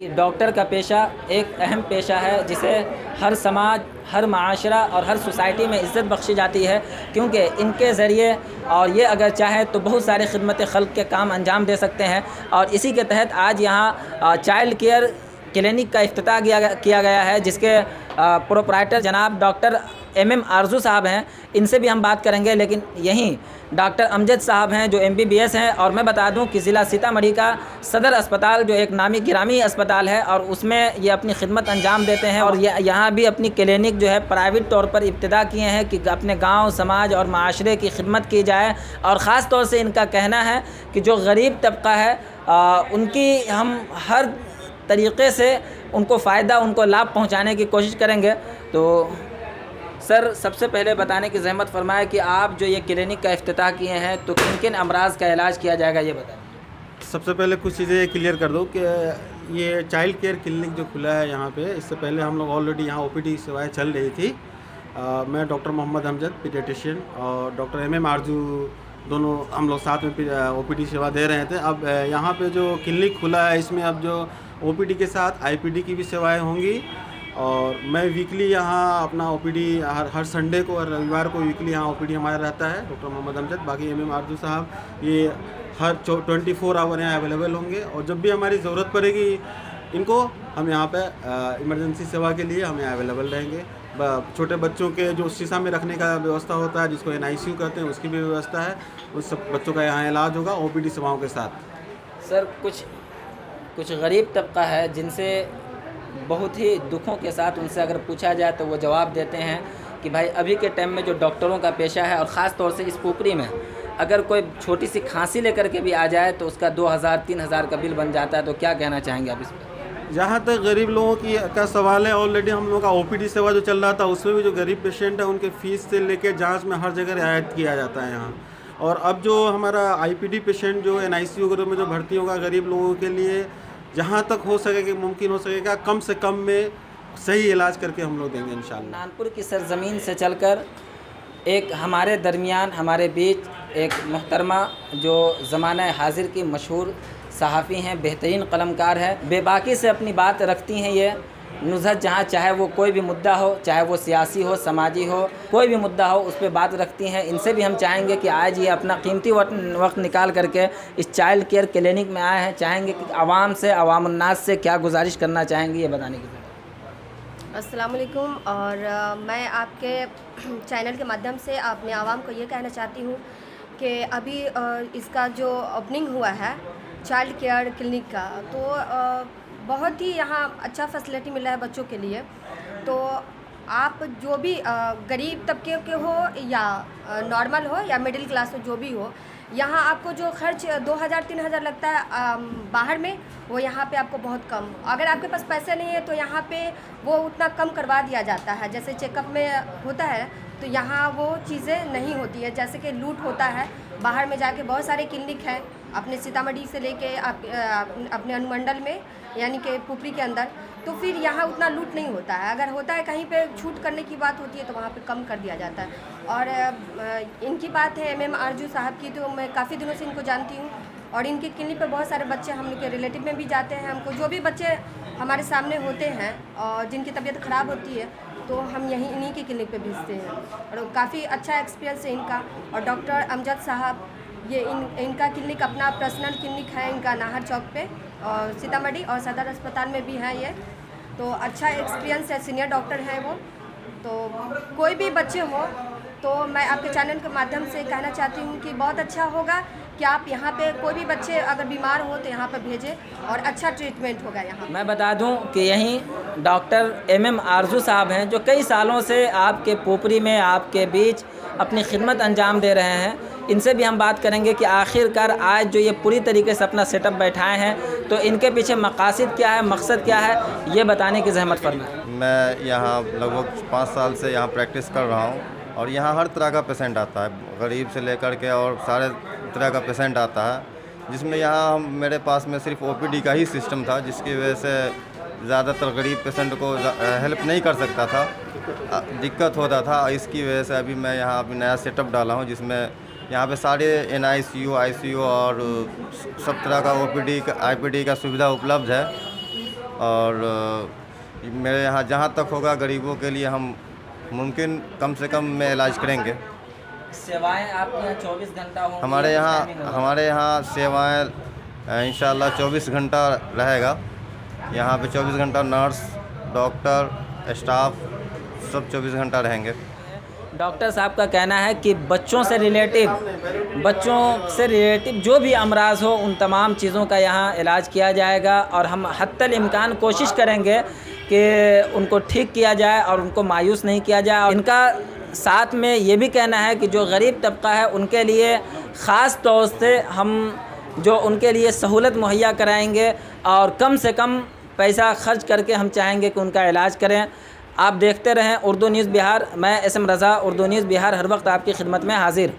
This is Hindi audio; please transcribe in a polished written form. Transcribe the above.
डॉक्टर का पेशा एक अहम पेशा है जिसे हर समाज, हर माशरा और हर सोसाइटी में इज़्ज़त बख्शी जाती है, क्योंकि इनके ज़रिए और ये अगर चाहे तो बहुत सारे खिदमत खल्क़ के काम अंजाम दे सकते हैं। और इसी के तहत आज यहाँ चाइल्ड केयर क्लिनिक का इफ्तिताह किया गया है, जिसके प्रोप्राइटर जनाब डॉक्टर MM आरजू साहब हैं। इनसे भी हम बात करेंगे, लेकिन यहीं डॉक्टर अमजद साहब हैं जो MBBS हैं। और मैं बता दूं कि ज़िला सीतामढ़ी का सदर अस्पताल जो एक नामी गिरामी अस्पताल है और उसमें ये अपनी खिदमत अंजाम देते हैं। और यहाँ भी अपनी क्लिनिक जो है प्राइवेट तौर पर इब्तिदा किए हैं कि अपने गांव, समाज और माशरे की खिदमत की जाए। और ख़ास तौर से इनका कहना है कि जो गरीब तबका है उनकी हम हर तरीक़े से उनको फ़ायदा, उनको लाभ पहुँचाने की कोशिश करेंगे। तो सर, सबसे पहले बताने की ज़हमत फरमाए कि आप जो ये क्लिनिक का इफ्तिताह किए हैं तो किन किन अमराज़ का इलाज किया जाएगा, ये बताएं। सबसे पहले कुछ चीज़ें क्लियर कर दो कि ये चाइल्ड केयर क्लिनिक जो खुला है यहाँ पे, इससे पहले हम लोग ऑलरेडी यहाँ OPD सेवाएं चल रही थी। मैं डॉक्टर मोहम्मद अमजद पीडियाट्रिशियन और डॉक्टर MM आरजू दोनों हम लोग साथ में OPD सेवा दे रहे थे। अब यहाँ पे जो क्लिनिक खुला है इसमें अब जो OPD के साथ IPD की भी सेवाएँ होंगी। और मैं वीकली यहाँ अपना OPD हर संडे को और रविवार को वीकली यहाँ OPD हमारा रहता है, डॉक्टर मोहम्मद अमजद। बाकी MM आरजू साहब ये हर 24 आवर यहाँ अवेलेबल होंगे। और जब भी हमारी ज़रूरत पड़ेगी इनको, हम यहाँ पे इमरजेंसी सेवा के लिए हम यहाँ अवेलेबल रहेंगे। छोटे बच्चों के जो शीशा में रखने का व्यवस्था होता है, जिसको NICU कहते हैं, उसकी भी व्यवस्था है। उस सब बच्चों का यहाँ इलाज होगा OPD सेवाओं के साथ। सर, कुछ गरीब तबका है जिनसे बहुत ही दुखों के साथ उनसे अगर पूछा जाए तो वो जवाब देते हैं कि भाई अभी के टाइम में जो डॉक्टरों का पेशा है और ख़ास तौर से इस पुपरी में अगर कोई छोटी सी खांसी लेकर के भी आ जाए तो उसका 2000-3000 का बिल बन जाता है। तो क्या कहना चाहेंगे आप इस पर? जहाँ तक गरीब लोगों की का सवाल है, ऑलरेडी हम लोगों का OPD सेवा जो चल रहा था उसमें भी जो गरीब पेशेंट है उनके फ़ीस से लेकर जाँच में हर जगह रियायत किया जाता है यहाँ। और अब जो हमारा IPD पेशेंट जो NICU वगैरह में जो भर्ती होगा गरीब लोगों के लिए, जहाँ तक हो सकेगा, मुमकिन हो सकेगा, कम से कम में सही इलाज करके हम लोग देंगे इंशाल्लाह। नानपुर की सरज़मीन से चलकर एक हमारे दरमियान, हमारे बीच एक मोहतरमा जो ज़माना हाजिर की मशहूर सहाफ़ी हैं, बेहतरीन कलमकार है, बेबाकी से अपनी बात रखती हैं। ये नुज़हत जहाँ चाहे वो कोई भी मुद्दा हो, चाहे वो सियासी हो, समाजी हो, कोई भी मुद्दा हो, उस पर बात रखती हैं। इनसे भी हम चाहेंगे कि आज ये अपना कीमती वक्त निकाल करके इस चाइल्ड केयर क्लिनिक में आए हैं। चाहेंगे कि आवाम से, अवामुन्नास से क्या गुजारिश करना चाहेंगे, ये बताने की ज़रूरत। अस्सलाम वालेकुम। और मैं आपके चैनल के माध्यम से अपने आवाम को ये कहना चाहती हूँ कि अभी इसका जो ओपनिंग हुआ है चाइल्ड केयर क्लिनिक का, तो बहुत ही यहाँ अच्छा फैसिलिटी मिला है बच्चों के लिए। तो आप जो भी गरीब तबके के हो या नॉर्मल हो या मिडिल क्लास हो, जो भी हो, यहाँ आपको जो खर्च 2000-3000 लगता है बाहर में, वो यहाँ पे आपको बहुत कम। अगर आपके पास पैसे नहीं है तो यहाँ पे वो उतना कम करवा दिया जाता है। जैसे चेकअप में होता है तो यहाँ वो चीज़ें नहीं होती है, जैसे कि लूट होता है। बाहर में जाके बहुत सारे क्लिनिक हैं अपने सीतामढ़ी से लेके अपने अनुमंडल में, यानी कि पुपरी के अंदर, तो फिर यहाँ उतना लूट नहीं होता है। अगर होता है कहीं पे छूट करने की बात होती है तो वहाँ पे कम कर दिया जाता है। और इनकी बात है MM आरजू साहब की, तो मैं काफ़ी दिनों से इनको जानती हूँ। और इनके क्लिनिक पे बहुत सारे बच्चे हम लोग के रिलेटिव में भी जाते हैं। हमको जो भी बच्चे हमारे सामने होते हैं और जिनकी तबीयत ख़राब होती है तो हम इन्हीं की क्लिनिक पे भेजते हैं। और काफ़ी अच्छा एक्सपीरियंस है इनका। और डॉक्टर अमजद साहब, ये इनका क्लिनिक अपना पर्सनल क्लिनिक है इनका नाहर चौक पे और सीतामढ़ी और सदर अस्पताल में भी है ये। तो अच्छा एक्सपीरियंस है, सीनियर डॉक्टर हैं वो। तो कोई भी बच्चे हो तो मैं आपके चैनल के माध्यम से कहना चाहती हूँ कि बहुत अच्छा होगा कि आप यहाँ पे कोई भी बच्चे अगर बीमार हो तो यहाँ पे भेजें और अच्छा ट्रीटमेंट होगा यहाँ। मैं बता दूं कि यहीं डॉक्टर MM आरजू साहब हैं जो कई सालों से आपके पोपरी में, आपके बीच अपनी खिदमत अंजाम दे रहे हैं। इनसे भी हम बात करेंगे कि आखिरकार आज जो ये पूरी तरीके से अपना सेटअप बैठाए हैं तो इनके पीछे मकासद क्या है, मकसद क्या है, ये बताने की ज़हमत फरमाएं। मैं यहाँ लगभग 5 साल से यहाँ प्रैक्टिस कर रहा हूँ और यहाँ हर तरह का पेशेंट आता है, गरीब से लेकर के और सारे तरह का पेशेंट आता है, जिसमें यहाँ मेरे पास में सिर्फ OPD का ही सिस्टम था, जिसकी वजह से ज़्यादातर गरीब पेशेंट को हेल्प नहीं कर सकता था, दिक्कत होता था। इसकी वजह से अभी मैं यहाँ अभी नया सेटअप डाला हूँ, जिसमें यहाँ पे सारे NICU, ICU और सब तरह का OPD का IPD का सुविधा उपलब्ध है। और मेरे यहाँ जहाँ तक होगा गरीबों के लिए हम मुमकिन कम से कम में इलाज करेंगे। सेवाएं आपके यहाँ 24 घंटा होंगी? हमारे यहाँ सेवाएं इंशाल्लाह 24 घंटा रहेगा। यहाँ पे 24 घंटा नर्स, डॉक्टर, स्टाफ सब 24 घंटा रहेंगे। डॉक्टर साहब का कहना है कि बच्चों से रिलेटिव जो भी अमराज हो उन तमाम चीज़ों का यहाँ इलाज किया जाएगा और हम हत्तल इम्कान कोशिश करेंगे कि उनको ठीक किया जाए और उनको मायूस नहीं किया जाए। और इनका साथ में ये भी कहना है कि जो गरीब तबका है उनके लिए ख़ास तौर से हम जो उनके लिए सहूलत मुहैया कराएंगे और कम से कम पैसा खर्च करके हम चाहेंगे कि उनका इलाज करें। आप देखते रहें उर्दू न्यूज़ बिहार। मैं एसएम रज़ा, उर्दू न्यूज़ बिहार, हर वक्त आपकी खिदमत में हाजिर।